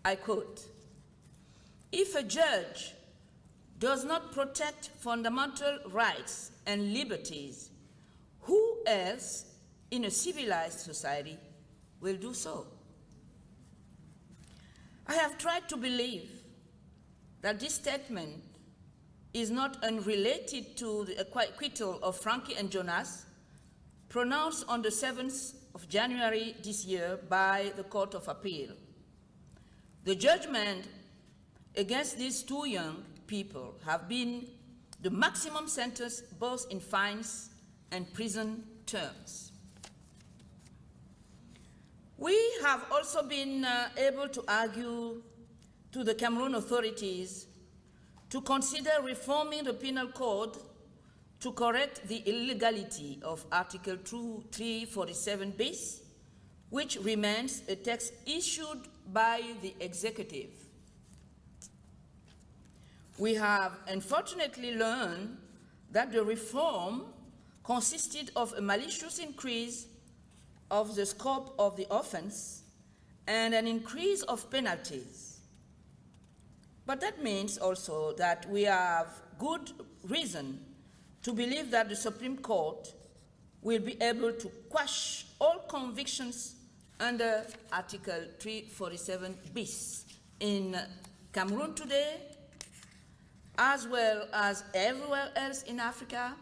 I quote, "If a judge does not protect fundamental rights and liberties, who else in a civilized society will do so?" I have tried to believe that this statement is not unrelated to the acquittal of Frankie and Jonas, pronounced on the 7th of January this year by the Court of Appeal. The judgment against these two young people have been the maximum sentence both in fines and prison terms. We have also been able to argue to the Cameroon authorities to consider reforming the penal code to correct the illegality of Article 347 bis, which remains a text issued by the executive. We have unfortunately learned that the reform consisted of a malicious increase of the scope of the offense and an increase of penalties. But that means also that we have good reason to believe that the Supreme Court will be able to quash all convictions under Article 347 bis. In Cameroon today, as well as everywhere else in Africa,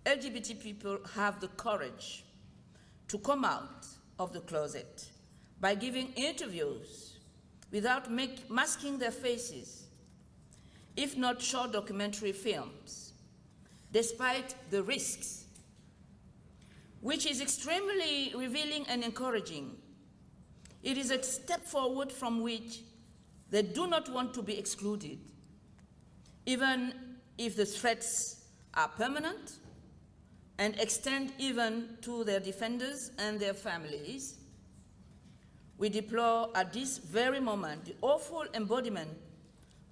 LGBT people have the courage to come out of the closet by giving interviews without masking their faces, if not short documentary films, despite the risks, which is extremely revealing and encouraging. It is a step forward from which they do not want to be excluded, even if the threats are permanent and extend even to their defenders and their families. We deplore at this very moment the awful embodiment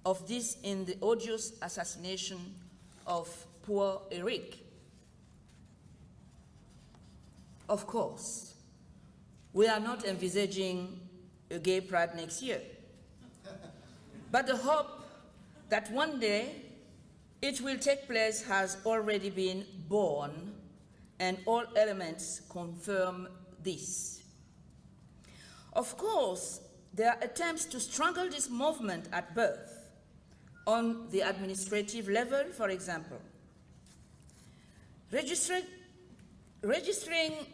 of this in the odious assassination of poor Eric. Of course, we are not envisaging a gay pride next year, but the hope that one day it will take place has already been born, and all elements confirm this. Of course, there are attempts to strangle this movement at birth, on the administrative level, for example. Registering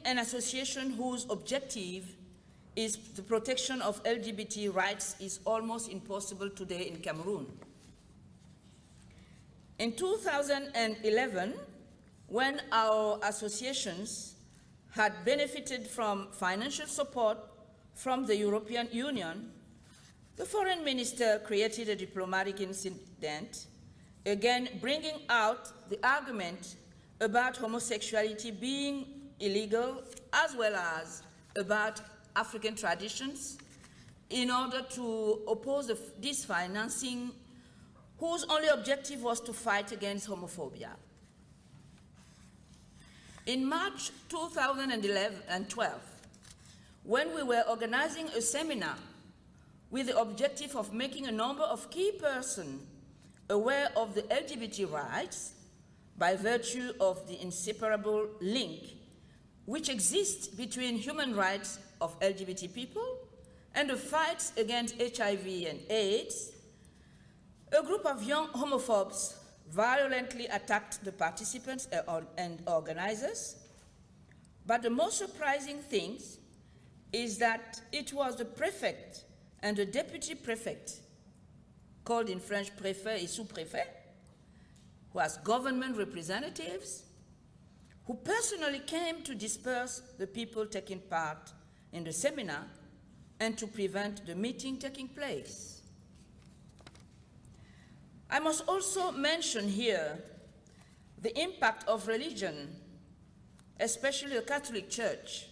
an association whose objective is the protection of LGBT rights is almost impossible today in Cameroon. In 2011, when our associations had benefited from financial support from the European Union, the foreign minister created a diplomatic incident, again bringing out the argument about homosexuality being illegal, as well as about African traditions, in order to oppose this financing, whose only objective was to fight against homophobia. In March 2012, when we were organizing a seminar with the objective of making a number of key persons aware of the LGBT rights by virtue of the inseparable link which exists between human rights of LGBT people and the fight against HIV and AIDS, a group of young homophobes violently attacked the participants and organizers. But the most surprising thing is that it was the prefect and the deputy prefect, called in French préfet et sous-préfet, who as government representatives, who personally came to disperse the people taking part in the seminar and to prevent the meeting taking place. I must also mention here the impact of religion, especially the Catholic Church,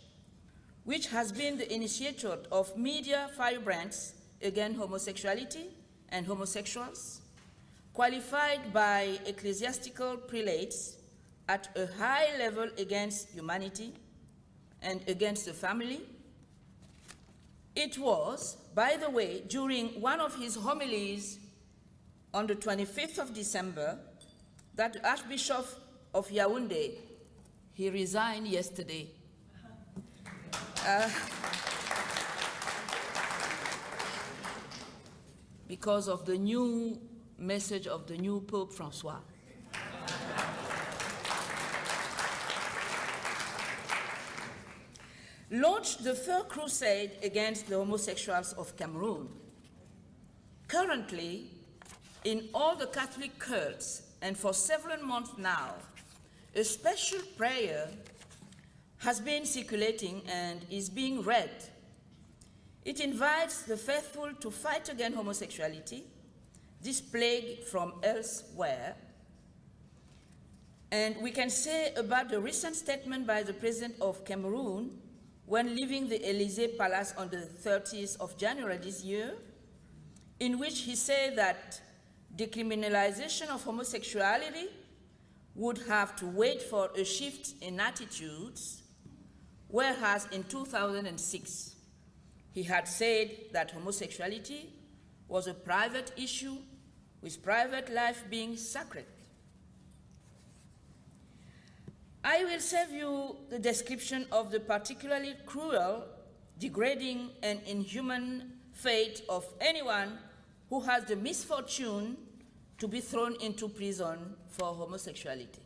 which has been the initiator of media firebrands against homosexuality and homosexuals, qualified by ecclesiastical prelates at a high level against humanity and against the family. It was, by the way, during one of his homilies on the 25th of December that the Archbishop of Yaoundé, he resigned yesterday. Because of the new message of the new Pope Francois. Launched the Third Crusade against the homosexuals of Cameroon. Currently, in all the Catholic cults, and for several months now, a special prayer has been circulating and is being read. It invites the faithful to fight against homosexuality, this plague from elsewhere. And we can say about the recent statement by the President of Cameroon when leaving the Élysée Palace on the 30th of January this year, in which he said that decriminalization of homosexuality would have to wait for a shift in attitudes, whereas in 2006, he had said that homosexuality was a private issue, with private life being sacred. I will save you the description of the particularly cruel, degrading, and inhuman fate of anyone who has the misfortune to be thrown into prison for homosexuality.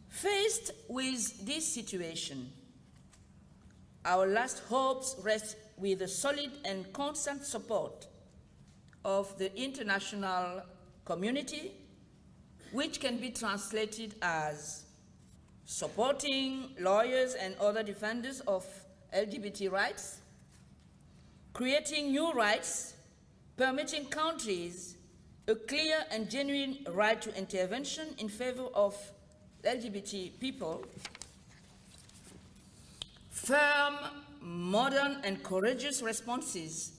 Faced with this situation, our last hopes rest with the solid and constant support of the international community, which can be translated as supporting lawyers and other defenders of LGBT rights, creating new rights, permitting countries a clear and genuine right to intervention in favor of LGBT people, firm, modern, and courageous responses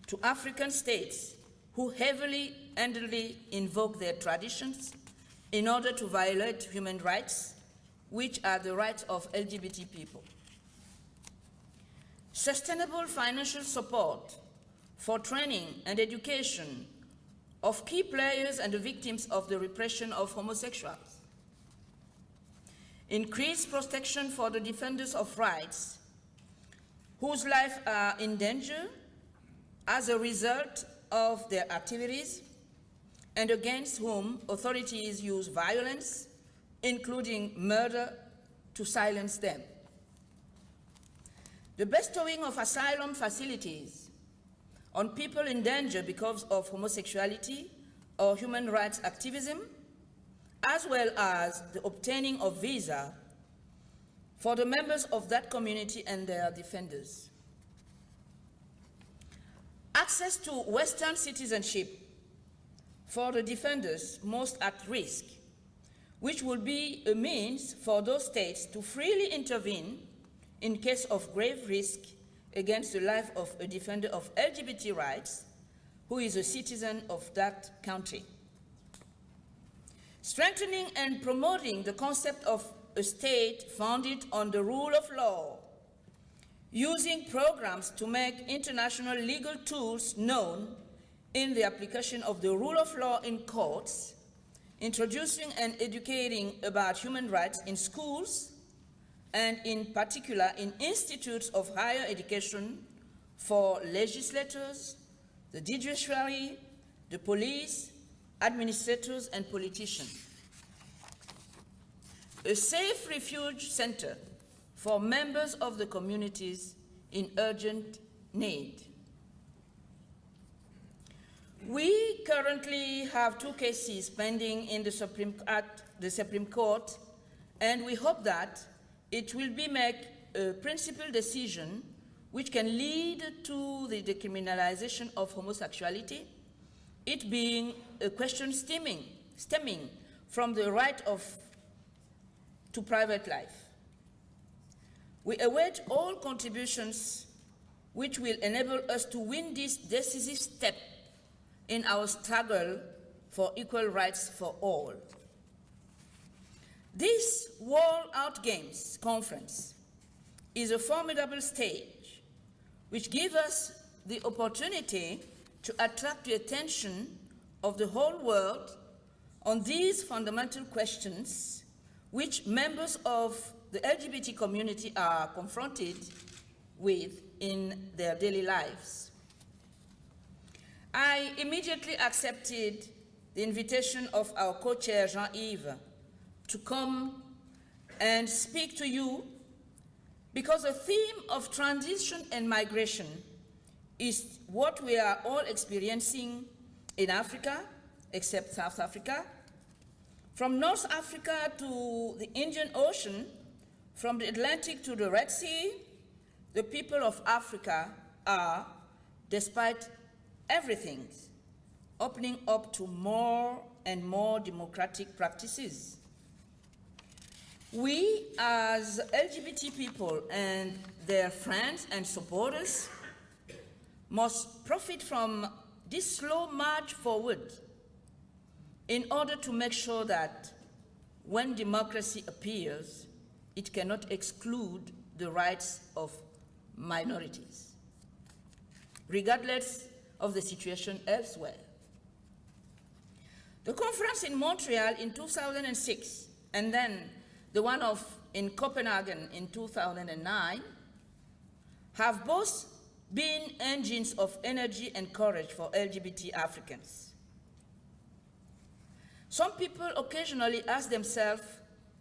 to African states who heavily-handedly invoke their traditions in order to violate human rights, which are the rights of LGBT people. Sustainable financial support for training and education of key players and the victims of the repression of homosexuals. Increased protection for the defenders of rights whose lives are in danger as a result of their activities and against whom authorities use violence, including murder, to silence them. The bestowing of asylum facilities on people in danger because of homosexuality or human rights activism, as well as the obtaining of visa for the members of that community and their defenders. Access to Western citizenship for the defenders most at risk, which will be a means for those states to freely intervene in case of grave risk against the life of a defender of LGBT rights who is a citizen of that country. Strengthening and promoting the concept of a state founded on the rule of law, using programs to make international legal tools known in the application of the rule of law in courts, introducing and educating about human rights in schools, and in particular in institutes of higher education for legislators, the judiciary, the police, administrators, and politicians. A safe refuge center for members of the communities in urgent need. We currently have 2 cases pending in the Supreme Court, and we hope that it will be make a principal decision which can lead to the decriminalization of homosexuality, it being a question stemming from the right to private life. We await all contributions which will enable us to win this decisive step in our struggle for equal rights for all. This World Out Games conference is a formidable stage which gives us the opportunity to attract the attention of the whole world on these fundamental questions which members of the LGBT community are confronted with in their daily lives. I immediately accepted the invitation of our co-chair Jean-Yves to come and speak to you because the theme of transition and migration is what we are all experiencing in Africa, except South Africa. From North Africa to the Indian Ocean, from the Atlantic to the Red Sea, the people of Africa are, despite everything, opening up to more and more democratic practices. We, as LGBT people and their friends and supporters, must profit from this slow march forward in order to make sure that when democracy appears, it cannot exclude the rights of minorities, regardless of the situation elsewhere. The conference in Montreal in 2006, and then the one in Copenhagen in 2009, have both been engines of energy and courage for LGBT Africans. Some people occasionally ask themselves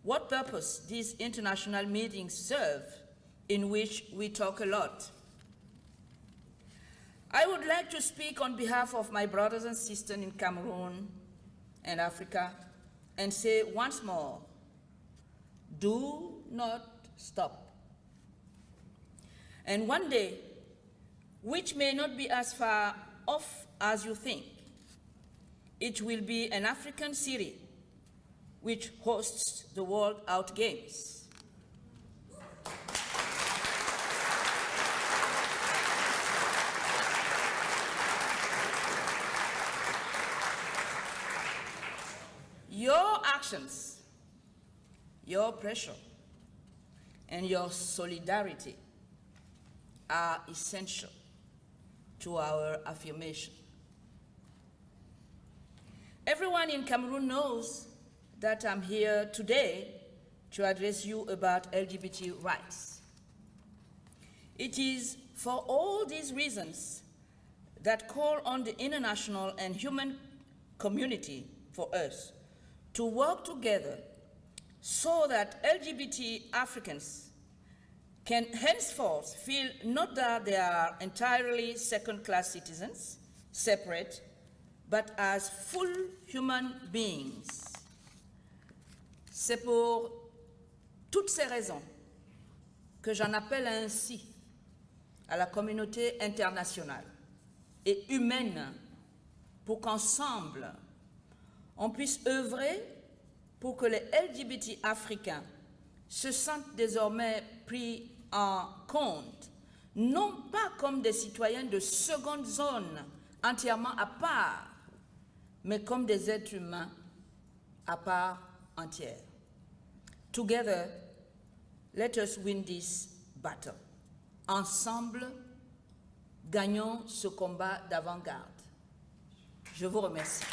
what purpose these international meetings serve, in which we talk a lot. I would like to speak on behalf of my brothers and sisters in Cameroon and Africa and say once more, do not stop. And one day, which may not be as far off as you think, it will be an African city which hosts the World Out Games. Your actions, your pressure, and your solidarity are essential to our affirmation. Everyone in Cameroon knows that I'm here today to address you about LGBT rights. It is for all these reasons that call on the international and human community for us to work together so that LGBT Africans can henceforth feel not that they are entirely second-class citizens, separate, but as full human beings. C'est pour toutes ces raisons que j'en appelle ainsi à la communauté internationale et humaine pour qu'ensemble, on puisse œuvrer pour que les LGBT africains se sentent désormais pris en compte, non pas comme des citoyens de seconde zone entièrement à part, mais comme des êtres humains à part entière. Together, let us win this battle. Ensemble, gagnons ce combat d'avant-garde. Je vous remercie.